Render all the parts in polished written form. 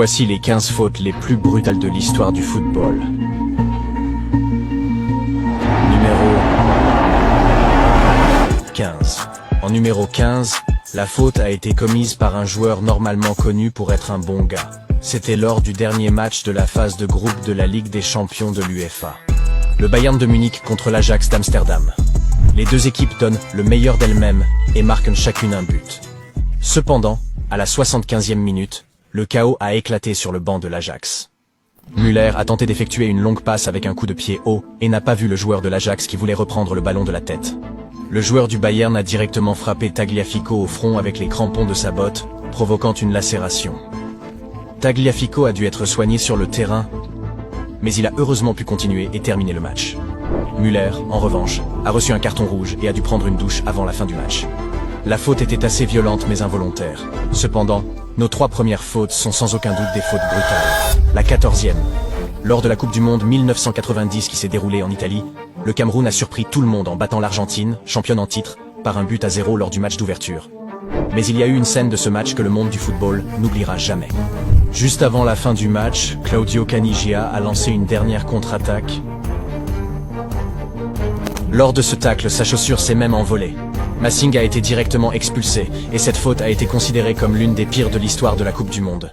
Voici les 15 fautes les plus brutales de l'histoire du football. Numéro 15. En numéro 15, la faute a été commise par un joueur normalement connu pour être un bon gars. C'était lors du dernier match de la phase de groupe de la Ligue des Champions de l'UEFA. Le Bayern de Munich contre l'Ajax d'Amsterdam. Les deux équipes donnent le meilleur d'elles-mêmes et marquent chacune un but. Cependant, à la 75e minute, le chaos a éclaté sur le banc de l'Ajax. Müller a tenté d'effectuer une longue passe avec un coup de pied haut et n'a pas vu le joueur de l'Ajax qui voulait reprendre le ballon de la tête. Le joueur du Bayern a directement frappé Tagliafico au front avec les crampons de sa botte, provoquant une lacération. Tagliafico a dû être soigné sur le terrain, mais il a heureusement pu continuer et terminer le match. Müller, en revanche, a reçu un carton rouge et a dû prendre une douche avant la fin du match. La faute était assez violente mais involontaire. Cependant, nos 3 premières fautes sont sans aucun doute des fautes brutales. La 14e. Lors de la Coupe du Monde 1990 qui s'est déroulée en Italie, le Cameroun a surpris tout le monde en battant l'Argentine, championne en titre, par un but à 0 lors du match d'ouverture. Mais il y a eu une scène de ce match que le monde du football n'oubliera jamais. Juste avant la fin du match, Claudio Caniggia a lancé une dernière contre-attaque. Lors de ce tacle, sa chaussure s'est même envolée. Massing a été directement expulsé, et cette faute a été considérée comme l'une des pires de l'histoire de la Coupe du Monde.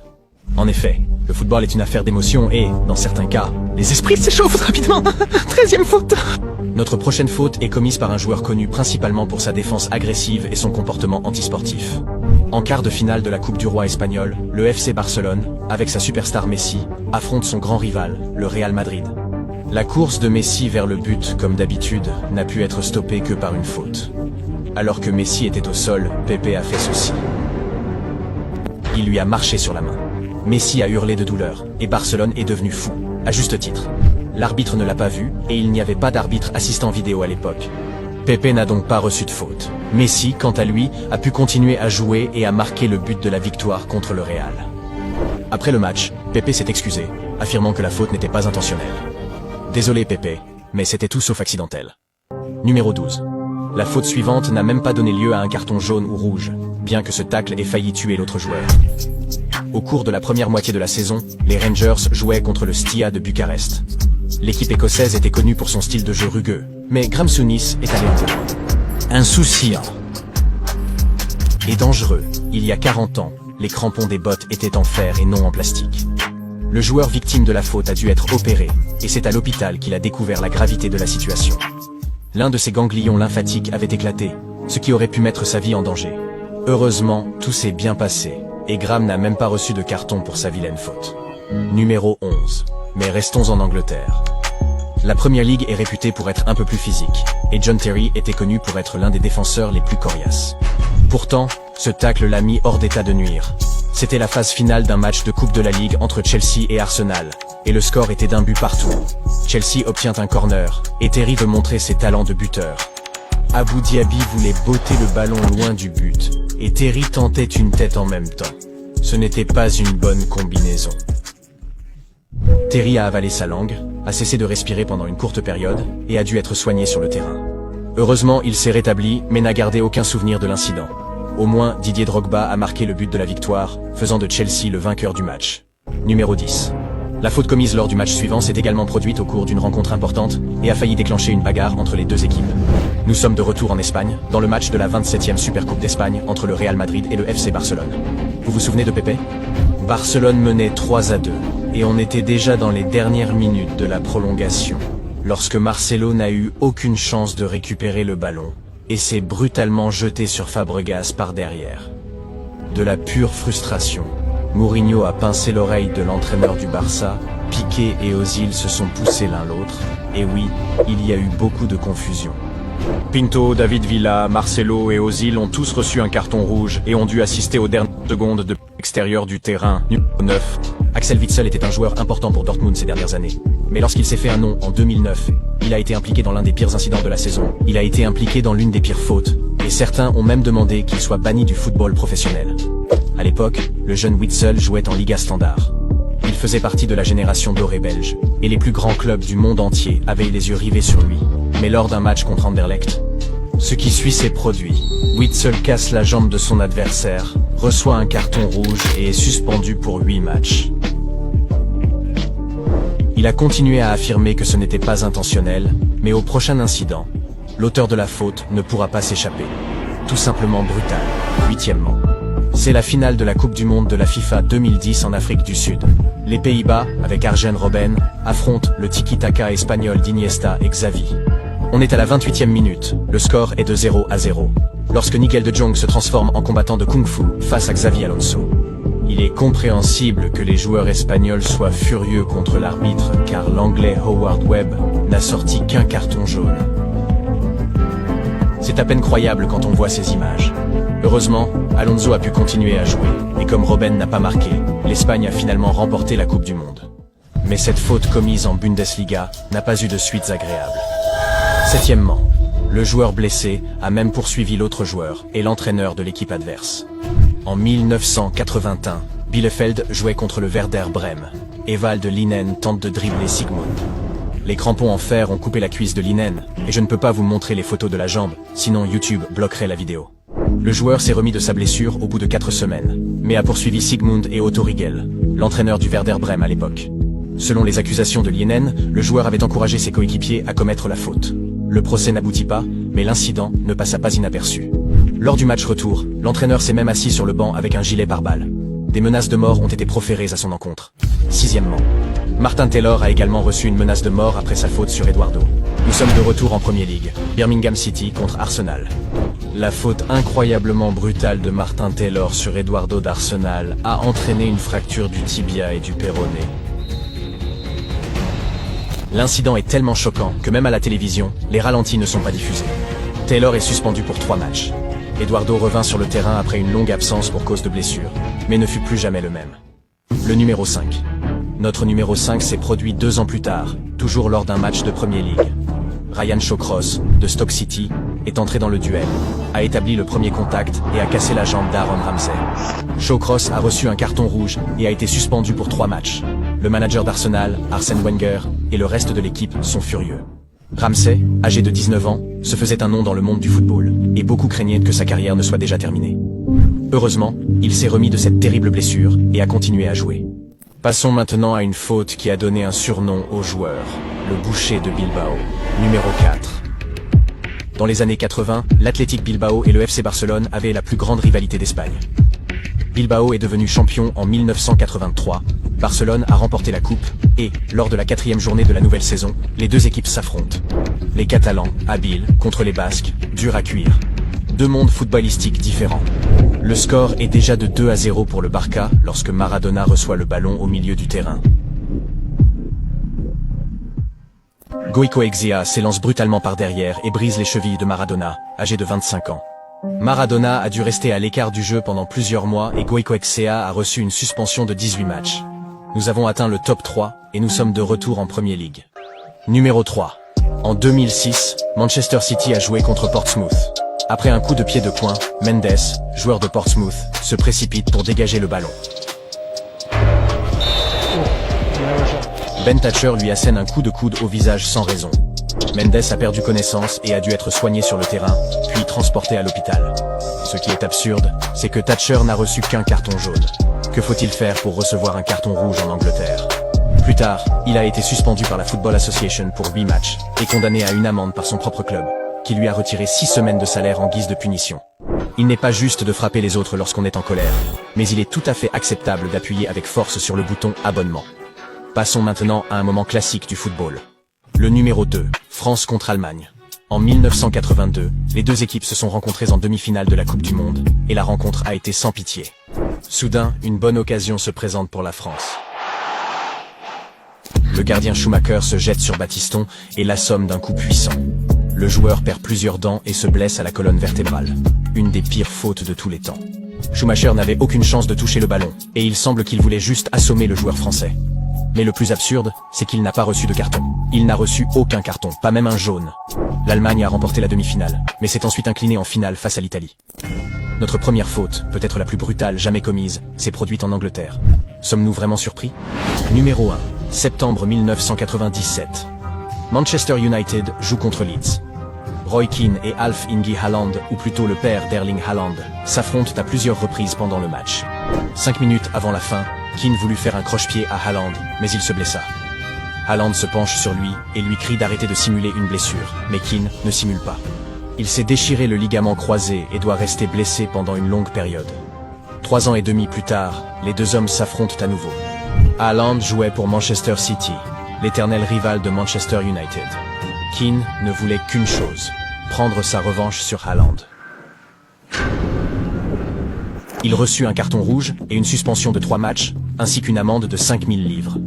En effet, le football est une affaire d'émotion et, dans certains cas, les esprits s'échauffent rapidement. 13e faute. Notre prochaine faute est commise par un joueur connu principalement pour sa défense agressive et son comportement antisportif. En quart de finale de la Coupe du Roi espagnol, le FC Barcelone, avec sa superstar Messi, affronte son grand rival, le Real Madrid. La course de Messi vers le but, comme d'habitude, n'a pu être stoppée que par une faute. Alors que Messi était au sol, Pepe a fait ceci. Il lui a marché sur la main. Messi a hurlé de douleur, et Barcelone est devenu fou, à juste titre. L'arbitre ne l'a pas vu, et il n'y avait pas d'arbitre assistant vidéo à l'époque. Pepe n'a donc pas reçu de faute. Messi, quant à lui, a pu continuer à jouer et a marqué le but de la victoire contre le Real. Après le match, Pepe s'est excusé, affirmant que la faute n'était pas intentionnelle. Désolé Pepe, mais c'était tout sauf accidentel. Numéro 12. La faute suivante n'a même pas donné lieu à un carton jaune ou rouge, bien que ce tacle ait failli tuer l'autre joueur. Au cours de la première moitié de la saison, les Rangers jouaient contre le Stia de Bucarest. L'équipe écossaise était connue pour son style de jeu rugueux, mais Graeme Souness est allé au bout. Insouciant et dangereux, il y a 40 ans, les crampons des bottes étaient en fer et non en plastique. Le joueur victime de la faute a dû être opéré, et c'est à l'hôpital qu'il a découvert la gravité de la situation. L'un de ses ganglions lymphatiques avait éclaté, ce qui aurait pu mettre sa vie en danger. Heureusement, tout s'est bien passé, et Graeme n'a même pas reçu de carton pour sa vilaine faute. Numéro 11. Mais restons en Angleterre. La Premier League est réputée pour être un peu plus physique, et John Terry était connu pour être l'un des défenseurs les plus coriaces. Pourtant, ce tacle l'a mis hors d'état de nuire. C'était la phase finale d'un match de Coupe de la Ligue entre Chelsea et Arsenal, et le score était d'un but partout. Chelsea obtient un corner, et Terry veut montrer ses talents de buteur. Abou Diaby voulait botter le ballon loin du but, et Terry tentait une tête en même temps. Ce n'était pas une bonne combinaison. Terry a avalé sa langue, a cessé de respirer pendant une courte période, et a dû être soigné sur le terrain. Heureusement, il s'est rétabli, mais n'a gardé aucun souvenir de l'incident. Au moins, Didier Drogba a marqué le but de la victoire, faisant de Chelsea le vainqueur du match. Numéro 10. La faute commise lors du match suivant s'est également produite au cours d'une rencontre importante et a failli déclencher une bagarre entre les deux équipes. Nous sommes de retour en Espagne, dans le match de la 27e Supercoupe d'Espagne entre le Real Madrid et le FC Barcelone. Vous vous souvenez de Pepe? Barcelone menait 3-2, et on était déjà dans les dernières minutes de la prolongation, lorsque Marcelo n'a eu aucune chance de récupérer le ballon, et s'est brutalement jeté sur Fabregas par derrière. De la pure frustration, Mourinho a pincé l'oreille de l'entraîneur du Barça, Piqué et Ozil se sont poussés l'un l'autre, et oui, il y a eu beaucoup de confusion. Pinto, David Villa, Marcelo et Ozil ont tous reçu un carton rouge et ont dû assister aux dernières secondes de l'extérieur du terrain. Numéro 9. Axel Witsel était un joueur important pour Dortmund ces dernières années. Mais lorsqu'il s'est fait un nom en 2009, il a été impliqué dans l'un des pires incidents de la saison. Il a été impliqué dans l'une des pires fautes, et certains ont même demandé qu'il soit banni du football professionnel. À l'époque, le jeune Witsel jouait en Liga Standard. Il faisait partie de la génération dorée belge, et les plus grands clubs du monde entier avaient les yeux rivés sur lui. Mais lors d'un match contre Anderlecht, Ce qui suit s'est produit. Witsel casse la jambe de son adversaire, reçoit un carton rouge et est suspendu pour 8 matchs. Il a continué à affirmer que ce n'était pas intentionnel, mais au prochain incident, l'auteur de la faute ne pourra pas s'échapper. Tout simplement brutal. Huitièmement. C'est la finale de la Coupe du Monde de la FIFA 2010 en Afrique du Sud. Les Pays-Bas, avec Arjen Robben, affrontent le tiki-taka espagnol d'Iniesta et Xavi. On est à la 28e minute, le score est de 0-0. Lorsque Nigel de Jong se transforme en combattant de Kung Fu face à Xavi Alonso. Il est compréhensible que les joueurs espagnols soient furieux contre l'arbitre car l'anglais Howard Webb n'a sorti qu'un carton jaune. C'est à peine croyable quand on voit ces images. Heureusement, Alonso a pu continuer à jouer, et comme Robben n'a pas marqué, l'Espagne a finalement remporté la Coupe du Monde. Mais cette faute commise en Bundesliga n'a pas eu de suites agréables. Septièmement, le joueur blessé a même poursuivi l'autre joueur et l'entraîneur de l'équipe adverse. En 1981, Bielefeld jouait contre le Werder Brême. Evald Linen tente de dribbler Sigmund. Les crampons en fer ont coupé la cuisse de Linen, et je ne peux pas vous montrer les photos de la jambe, sinon YouTube bloquerait la vidéo. Le joueur s'est remis de sa blessure au bout de 4 semaines, mais a poursuivi Sigmund et Otto Riegel, l'entraîneur du Werder Brême à l'époque. Selon les accusations de Linen, le joueur avait encouragé ses coéquipiers à commettre la faute. Le procès n'aboutit pas, mais l'incident ne passa pas inaperçu. Lors du match retour, l'entraîneur s'est même assis sur le banc avec un gilet pare-balles. Des menaces de mort ont été proférées à son encontre. Sixièmement, Martin Taylor a également reçu une menace de mort après sa faute sur Eduardo. Nous sommes de retour en Premier League, Birmingham City contre Arsenal. La faute incroyablement brutale de Martin Taylor sur Eduardo d'Arsenal a entraîné une fracture du tibia et du péroné. L'incident est tellement choquant que même à la télévision, les ralentis ne sont pas diffusés. Taylor est suspendu pour 3 matchs. Eduardo revint sur le terrain après une longue absence pour cause de blessure, mais ne fut plus jamais le même. Le numéro 5. Notre numéro 5 s'est produit 2 ans plus tard, toujours lors d'un match de Premier League. Ryan Shawcross, de Stoke City, est entré dans le duel, a établi le premier contact et a cassé la jambe d'Aaron Ramsey. Shawcross a reçu un carton rouge et a été suspendu pour 3 matchs. Le manager d'Arsenal, Arsène Wenger, et le reste de l'équipe sont furieux. Ramsey, âgé de 19 ans, se faisait un nom dans le monde du football, et beaucoup craignaient que sa carrière ne soit déjà terminée. Heureusement, il s'est remis de cette terrible blessure et a continué à jouer. Passons maintenant à une faute qui a donné un surnom au joueur, le boucher de Bilbao, numéro 4. Dans les années 80, l'Athletic Bilbao et le FC Barcelone avaient la plus grande rivalité d'Espagne. Bilbao est devenu champion en 1983, Barcelone a remporté la coupe, et, lors de la 4e journée de la nouvelle saison, les deux équipes s'affrontent. Les Catalans, habiles, contre les Basques, durs à cuire. 2 mondes footballistiques différents. Le score est déjà de 2-0 pour le Barça lorsque Maradona reçoit le ballon au milieu du terrain. Goicoechea s'élance brutalement par derrière et brise les chevilles de Maradona, âgé de 25 ans. Maradona a dû rester à l'écart du jeu pendant plusieurs mois et Goicoechea a reçu une suspension de 18 matchs. Nous avons atteint le top 3 et nous sommes de retour en Premier League. Numéro 3. En 2006, Manchester City a joué contre Portsmouth. Après un coup de pied de coin, Mendes, joueur de Portsmouth, se précipite pour dégager le ballon. Ben Thatcher lui assène un coup de coude au visage sans raison. Mendes a perdu connaissance et a dû être soigné sur le terrain, puis transporté à l'hôpital. Ce qui est absurde, c'est que Thatcher n'a reçu qu'un carton jaune. Que faut-il faire pour recevoir un carton rouge en Angleterre? Plus tard, il a été suspendu par la Football Association pour 8 matchs, et condamné à une amende par son propre club, qui lui a retiré 6 semaines de salaire en guise de punition. Il n'est pas juste de frapper les autres lorsqu'on est en colère, mais il est tout à fait acceptable d'appuyer avec force sur le bouton abonnement. Passons maintenant à un moment classique du football. Le numéro 2, France contre Allemagne. En 1982, les deux équipes se sont rencontrées en demi-finale de la Coupe du Monde, et la rencontre a été sans pitié. Soudain, une bonne occasion se présente pour la France. Le gardien Schumacher se jette sur Battiston et l'assomme d'un coup puissant. Le joueur perd plusieurs dents et se blesse à la colonne vertébrale. Une des pires fautes de tous les temps. Schumacher n'avait aucune chance de toucher le ballon, et il semble qu'il voulait juste assommer le joueur français. Mais le plus absurde, c'est qu'il n'a pas reçu de carton. Il n'a reçu aucun carton, pas même un jaune. L'Allemagne a remporté la demi-finale, mais s'est ensuite inclinée en finale face à l'Italie. Notre première faute, peut-être la plus brutale jamais commise, s'est produite en Angleterre. Sommes-nous vraiment surpris? Numéro 1. Septembre 1997. Manchester United joue contre Leeds. Roy Keane et Alf Inge Haaland, ou plutôt le père d'Erling Haaland, s'affrontent à plusieurs reprises pendant le match. 5 minutes avant la fin, Keane voulut faire un croche-pied à Haaland, mais il se blessa. Haaland se penche sur lui et lui crie d'arrêter de simuler une blessure, mais Keane ne simule pas. Il s'est déchiré le ligament croisé et doit rester blessé pendant une longue période. 3 ans et demi plus tard, les deux hommes s'affrontent à nouveau. Haaland jouait pour Manchester City, l'éternel rival de Manchester United. Keane ne voulait qu'une chose, prendre sa revanche sur Haaland. Il reçut un carton rouge et une suspension de 3 matchs, ainsi qu'une amende de 5000 livres.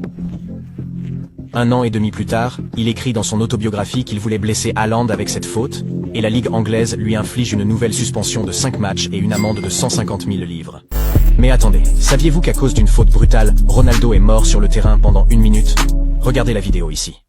1 an et demi plus tard, il écrit dans son autobiographie qu'il voulait blesser Haaland avec cette faute, et la Ligue anglaise lui inflige une nouvelle suspension de 5 matchs et une amende de 150 000 livres. Mais attendez, saviez-vous qu'à cause d'une faute brutale, Ronaldo est mort sur le terrain pendant 1 minute? Regardez la vidéo ici.